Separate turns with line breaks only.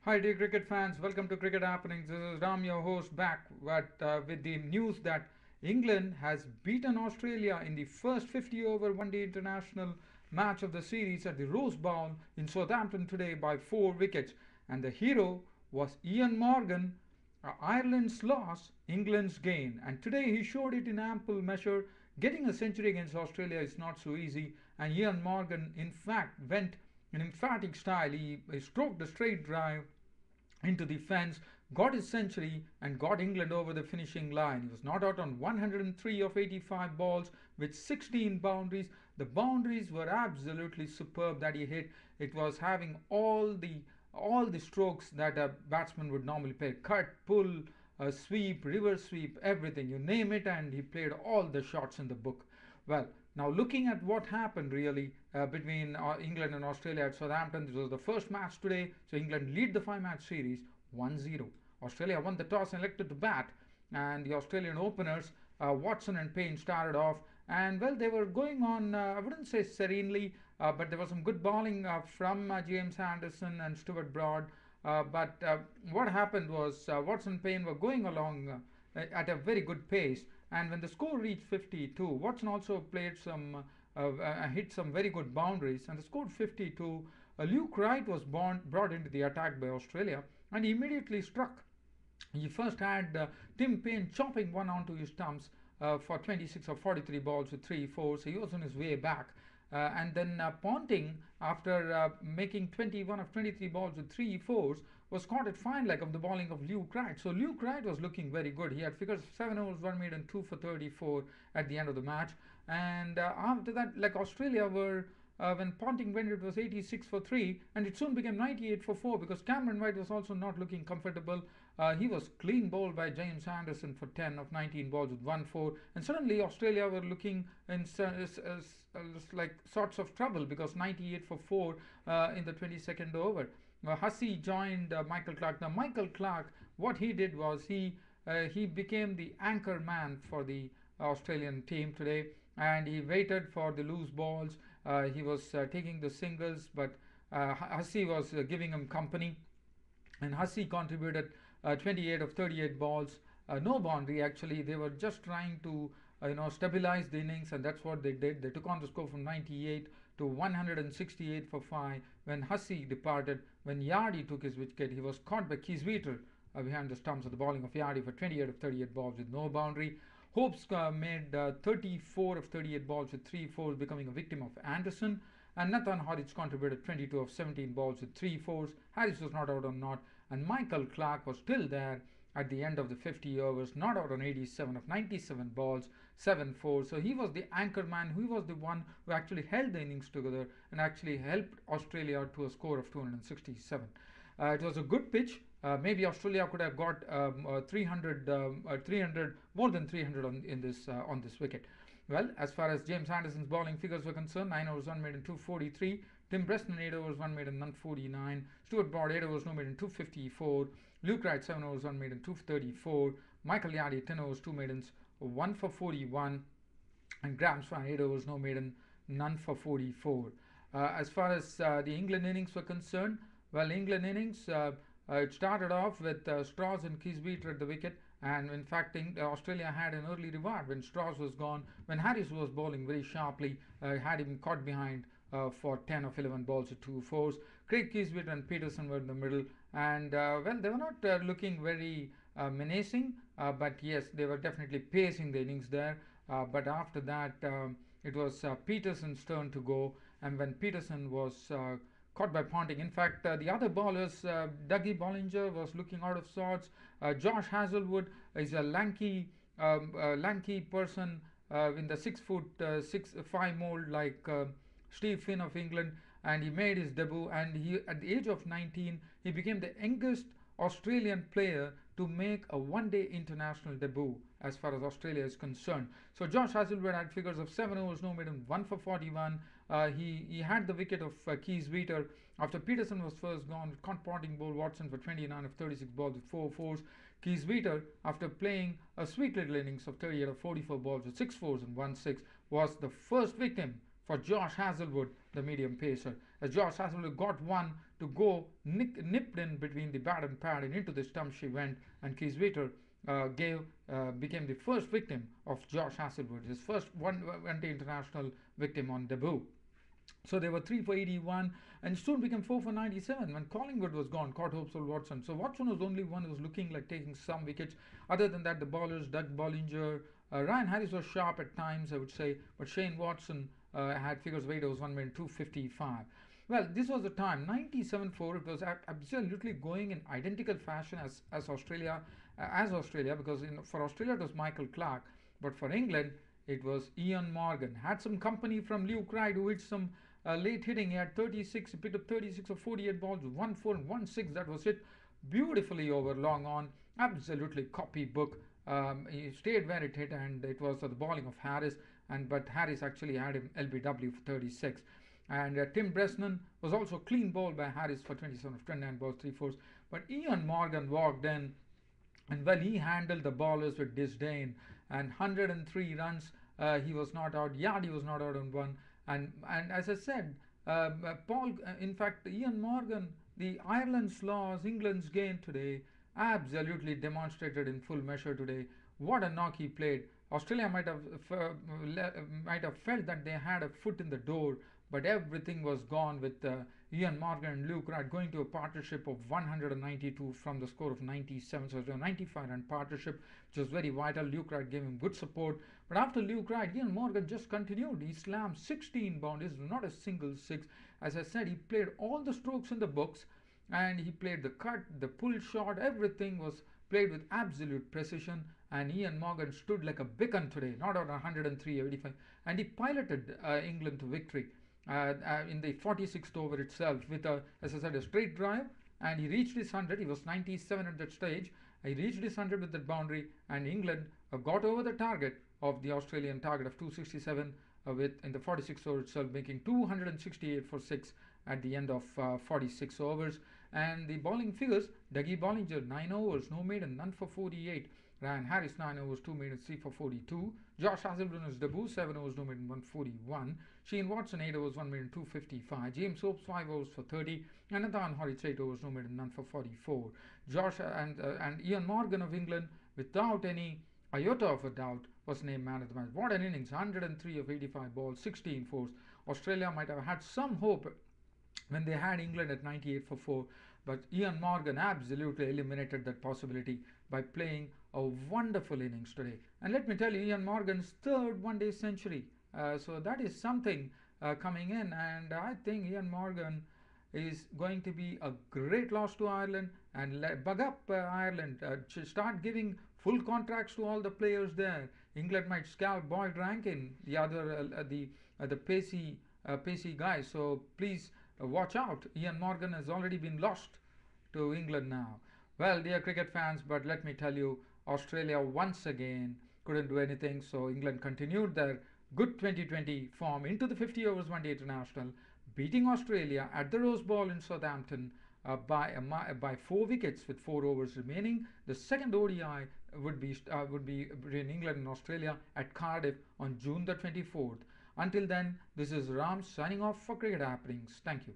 Hi, dear cricket fans. Welcome to Cricket Happenings. This is Ram, your host, back with the news that England has beaten Australia in the first 50 over one day international match of the series at the Rose Bowl in Southampton today by 4 wickets. And the hero was Ian Morgan. Ireland's loss, England's gain. And today he showed it in ample measure. Getting a century against Australia is not so easy. And Ian Morgan, in fact, went in emphatic style. He stroked a straight drive into the fence, got his century, and got England over the finishing line. He was not out on 103 of 85 balls with 16 boundaries. The boundaries were absolutely superb that he hit. It was having all the strokes that a batsman would normally play: cut, pull, sweep, reverse sweep, everything. You name it, and he played all the shots in the book. Well, now looking at what happened really between England and Australia at Southampton, this was the first match today. So England lead the five-match series 1-0. Australia won the toss and elected to bat, and the Australian openers Watson and Payne started off, and well, they were going on. I wouldn't say serenely, but there was some good bowling from James Anderson and Stuart Broad. But what happened was Watson and Payne were going along at a very good pace, and when the score reached 52, Watson also played hit some very good boundaries, and the score 52. Luke Wright was brought into the attack by Australia, and he immediately struck. He first had Tim Payne chopping one onto his stumps for 26 or 43 balls with 3 4. So he was on his way back. And then Ponting, after making 21 of 23 balls with 3 4s, was caught at fine leg of the bowling of Luke Wright. So Luke Wright was looking very good. He had figures of 7 overs, 1 made, and 2 for 34 at the end of the match. And after that, like Australia were when Ponting went, it was 86 for 3, and it soon became 98 for 4 because Cameron White was also not looking comfortable. He was clean bowled by James Anderson for 10 of 19 balls with 1 4, and suddenly Australia were looking in like sorts of trouble because 98 for 4 in the 22nd over. Hussey joined Michael Clark. Now, Michael Clark, what he did was he became the anchor man for the Australian team today, and he waited for the loose balls. He was taking the singles, but Hussey was giving him company, and Hussey contributed 28 of 38 balls, no boundary actually. They were just trying to stabilize the innings, and that's what they did. They took on the score from 98 to 168 for 5 when Hussey departed. When Yardy took his wicket, he was caught by Kisweter behind the stumps of the bowling of Yardy for 28 of 38 balls with no boundary. Hopes made 34 of 38 balls with 3 4s, becoming a victim of Anderson. And Nathan Hodge contributed 22 of 17 balls with 3 4s. Harris was not out on naught. And Michael Clark was still there at the end of the 50 overs, not out on 87 of 97 balls, 7 4. So he was the anchor man. He was the one who actually held the innings together and actually helped Australia to a score of 267. It was a good pitch. Maybe Australia could have got 300, more than 300 on this wicket. Well, as far as James Anderson's bowling figures were concerned, 9 overs, 1 made, and 243. Tim Preston, 8 overs, 1 made, and none 49. Stuart Broad, 8 overs, no made, and 254. Luke Wright, 7 overs, 1 made, and 234. Michael Yardy, 10 overs, 2 maidens, 1 for 41. And Graham Swan, 8 overs, no maiden, none for 44. As far as the England innings were concerned, well, England innings, it started off with Strauss and Kisbeater at the wicket, and in fact Australia had an early reward when Strauss was gone. When Harris was bowling very sharply, had him caught behind for 10 of 11 balls with 2 4s. Craig Kisbeater and Peterson were in the middle, and well, they were not looking very menacing, but yes, they were definitely pacing the innings there. But after that, it was Peterson's turn to go, and when Peterson was caught by Ponting. In fact, the other bowlers, Dougie Bollinger was looking out of sorts. Josh Hazlewood is a lanky person in the 6'5" mold like Steve Finn of England, and he made his debut. And he, at the age of 19, he became the youngest Australian player to make a one-day international debut as far as Australia is concerned. So Josh Hazlewood had figures of 7 overs, no maiden, 1 for 41. He had the wicket of Kisweter after Peterson was first gone. Caught Ponting bowled Watson for 29 of 36 balls with 4 4s. Kisweter, after playing a sweet little innings of 38 of 44 balls with 6 4s and 1 6, was the first victim for Josh Hazlewood, the medium pacer, as Josh Hazlewood got one to go nipped in between the bat and pad, and into the stump she went, and Kisweter became the first victim of Josh Hazlewood, his first one-day international victim on debut. So they were 3 for 81 and soon became 4 for 97 when Collingwood was gone, caught Hopeful Watson. So Watson was the only one who was looking like taking some wickets. Other than that, the bowlers, Doug Bollinger, Ryan Harris was sharp at times, I would say, but Shane Watson had figures of 8 overs, 1 minute, 255. Well, this was the time, 97-4. It was absolutely going in identical fashion as Australia, because for Australia it was Michael Clarke, but for England it was Eoin Morgan. Had some company from Luke Wright, who hit some late hitting. He had 36, he picked up 36 or 48 balls, 1 4 and 1 6. That was it beautifully over long on. Absolutely copybook. He stayed where it hit, and it was the bowling of Harris. But Harris actually had him LBW for 36. And Tim Bresnan was also clean bowled by Harris for 27 of 29 balls, 3 fours. But Eoin Morgan walked in, and well, he handled the bowlers with disdain. And 103 runs, he was not out. Yardy was not out on one. And as I said, in fact, Eoin Morgan, the Ireland's loss, England's gain today, absolutely demonstrated in full measure today. What a knock he played. Australia might have felt that they had a foot in the door, but everything was gone with Eoin Morgan and Luke Wright going to a partnership of 192 from the score of 97. So it was a 95-run partnership, which was very vital. Luke Wright gave him good support. But after Luke Wright, Eoin Morgan just continued. He slammed 16 boundaries, not a single six. As I said, he played all the strokes in the books, and he played the cut, the pull shot. Everything was played with absolute precision, and Eoin Morgan stood like a beacon today, not on 103 85, and he piloted England to victory in the 46th over itself with, as I said, a straight drive, and he reached his 100. He was 97 at that stage. He reached his 100 with that boundary, and England got over the target of the Australian target of 267 in the 46th over itself, making 268 for 6 at the end of 46 overs. And the bowling figures: Dougie Bollinger 9 overs, no maiden, none for 48. Ryan Harris 9 overs, 2 maidens, 3 for 42. Josh Hazlewood in his debut, 7 overs, no maiden, 141. Shane Watson 8 overs, 1 maiden, 255. James Hopes 5 overs for 30. And Nathan Horrocks 8 overs, no maiden, none for 44. And Eoin Morgan of England, without any iota of a doubt, was named man of the match. What an innings! 103 of 85 balls, 16 fours. Australia might have had some hope when they had England at 98 for 4, but Eoin Morgan absolutely eliminated that possibility by playing a wonderful innings today. And let me tell you, Eoin Morgan's third one-day century. So that is something coming in, and I think Eoin Morgan is going to be a great loss to Ireland, and bug up Ireland, start giving full contracts to all the players there. England might scalp Boyd Rankin, the other the pacey guy. So please watch out. Eoin Morgan has already been lost to England now. Well, dear cricket fans, but let me tell you, Australia once again couldn't do anything. So England continued their good 2020 form into the 50 overs one-day international, beating Australia at the Rose Bowl in Southampton by 4 wickets with 4 overs remaining. The second ODI would be between England and Australia at Cardiff on June the 24th. Until then, this is Ram signing off for Cricket Happenings. Thank you.